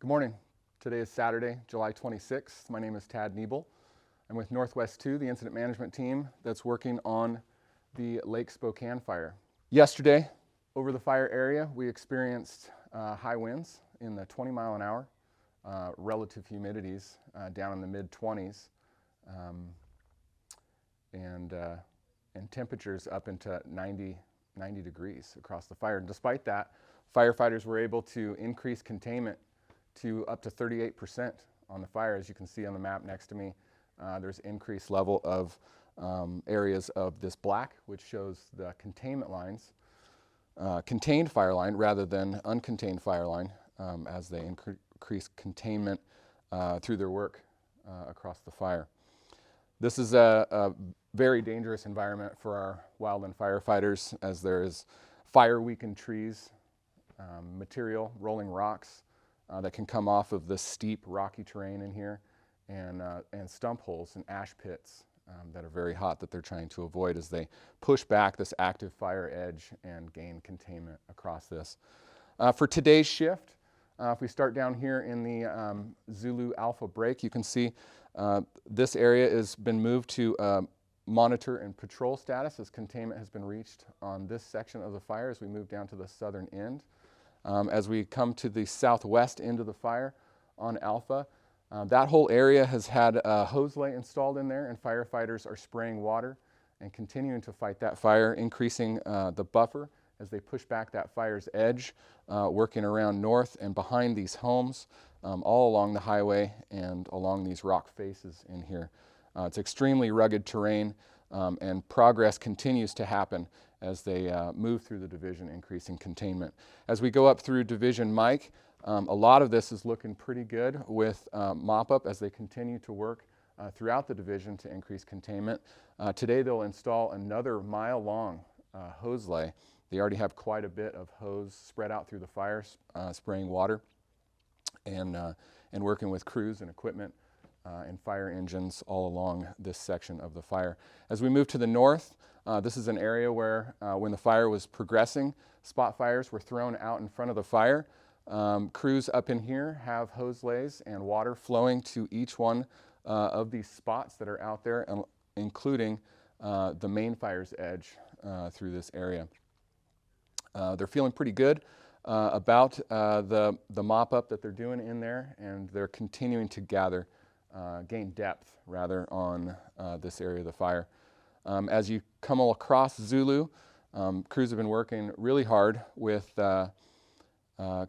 Good morning. Today is Saturday, July 26th. My name is Tad Niebel. I'm with NW2, the incident management team that's working on the Lake Spokane fire. Yesterday, over the fire area, we experienced high winds in the 20-mile-an-hour, relative humidities down in the mid-20s, and temperatures up into 90 degrees across the fire. And despite that, firefighters were able to increase containment to up to 38% on the fire. As you can see on the map next to me, there's increased level of areas of this black, which shows the containment lines, contained fire line rather than uncontained fire line, as they increase containment through their work across the fire. This is a very dangerous environment for our wildland firefighters, as there is fire-weakened trees, material, rolling rocks that can come off of the steep rocky terrain in here, and stump holes and ash pits that are very hot that they're trying to avoid as they push back this active fire edge and gain containment across this. For today's shift, if we start down here in the Zulu Alpha break, you can see this area has been moved to monitor and patrol status as containment has been reached on this section of the fire as we move down to the southern end. As we come to the southwest end of the fire on Alpha, that whole area has had a hose lay installed in there, and firefighters are spraying water and continuing to fight that fire, increasing the buffer as they push back that fire's edge, working around north and behind these homes, all along the highway and along these rock faces in here. It's extremely rugged terrain, and progress continues to happen as they move through the division, increasing containment. As we go up through Division Mike, a lot of this is looking pretty good with mop-up as they continue to work throughout the division to increase containment. Today they'll install another mile-long hose lay. They already have quite a bit of hose spread out through the fire, spraying water, and working with crews and equipment and fire engines all along this section of the fire. As we move to the north, this is an area where when the fire was progressing, spot fires were thrown out in front of the fire. Crews up in here have hose lays and water flowing to each one of these spots that are out there, including the main fire's edge through this area. They're feeling pretty good about the mop-up that they're doing in there, and they're continuing to gain depth rather on this area of the fire. As you come across Zulu, crews have been working really hard with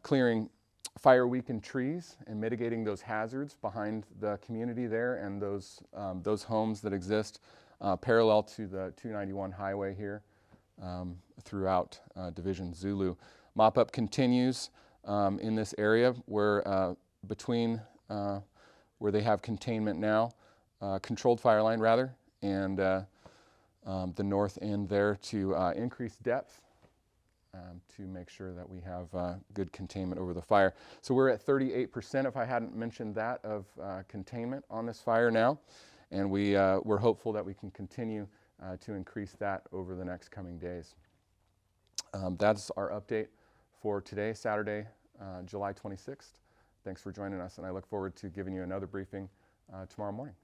clearing fire-weakened trees and mitigating those hazards behind the community there and those homes that exist parallel to the 291 highway here throughout Division Zulu. Mop-up continues in this area where between where they have containment now, controlled fire line rather, and the north end there to increase depth to make sure that we have good containment over the fire. So we're at 38%, if I hadn't mentioned that, of containment on this fire now, and we're hopeful that we can continue to increase that over the next coming days. That's our update for today, Saturday, July 26th. Thanks for joining us, and I look forward to giving you another briefing tomorrow morning.